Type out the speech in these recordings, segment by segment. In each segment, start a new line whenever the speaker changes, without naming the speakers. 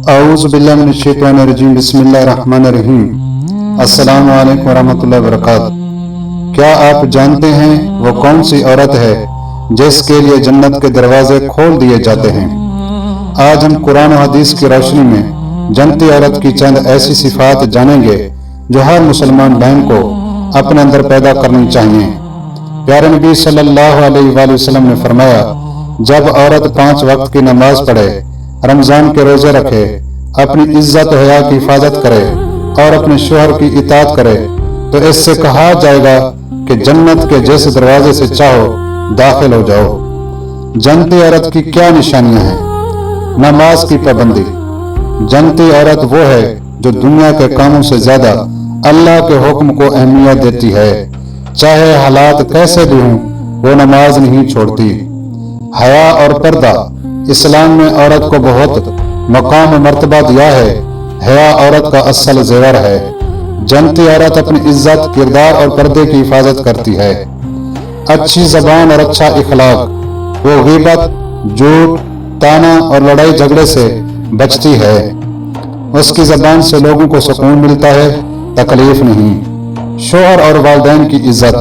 औज़ुबिल्लाहिमिनश्शैतानिर्रजीम बिस्मिल्लाहिर्रहमानिर्रहीम। अस्सलामु अलैकुम वरहमतुल्लाहि वबरकातुहू। क्या आप जानते हैं वो कौन सी औरत है जिसके लिए जन्नत के दरवाजे खोल दिए जाते हैं? आज हम कुरान और हदीस की रोशनी में जन्नती औरत की चंद ऐसी सिफात जानेंगे जो हर मुसलमान बहन को अपने अंदर पैदा करनी चाहिए। प्यारे नबी सल्लल्लाहु अलैहि वसल्लम ने फरमाया, जब औरत 5 वक्त की नमाज पढ़े, रमजान के रोजे रखे, अपनी इज्जत हया की हिफाजत करे और अपने शोहर की इताअत करे तो इससे कहा जाएगा कि जन्नत के जैसे दरवाजे से चाहो दाखिल हो जाओ। जन्नती औरत की क्या निशानियां हैं? नमाज की पाबंदी। जन्नती औरत वो है जो दुनिया के कामों से ज्यादा अल्लाह के हुक्म को अहमियत देती है। चाहे हालात कैसे भी हों, वो नमाज नहीं छोड़ती। हया और पर्दा। इस्लाम में औरत को बहुत मकाम और मर्तबा दिया है। हया औरत का असल जेवर है। जन्नती औरत अपनी इज्जत, किरदार और पर्दे की हिफाजत करती है। अच्छी जबान और अच्छा इखलाक। वो गीबत, झूठ, ताना और लड़ाई झगड़े से बचती है। उसकी जबान से लोगों को सुकून मिलता है, तकलीफ नहीं। शोहर और वालिदैन की इज्जत।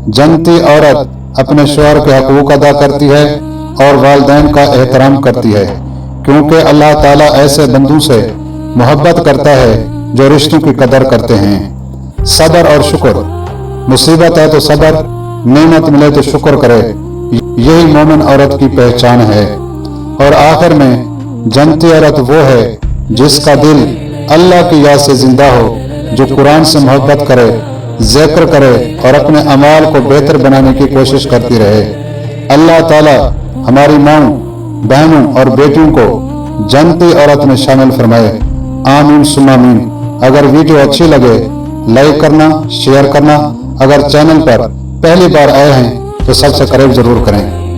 जन्नती औरत अपने शोहर के हकूक अदा करती है और वालिदैन का एहतराम करती है, क्योंकि अल्लाह ताला ऐसे बंदों से मोहब्बत करता है जो रिश्तों की कदर करते हैं। सब्र और शुक्र। मुसीबत है तो सब्र, नेमत मिले तो शुक्र करे, यही मोमिन औरत की पहचान है। और आखिर में जन्नती औरत वो है जिसका दिल अल्लाह की याद से जिंदा हो, जो कुरान से मोहब्बत करे, जिक्र करे और अपने अमाल को बेहतर बनाने की कोशिश करती रहे। अल्लाह ताला हमारी माओं, बहनों और बेटियों को जन्नती औरत में शामिल फरमाए। आमीन सुम्मा आमीन। अगर वीडियो अच्छी लगे लाइक करना, शेयर करना। अगर चैनल पर पहली बार आए हैं तो सब्सक्राइब जरूर करें।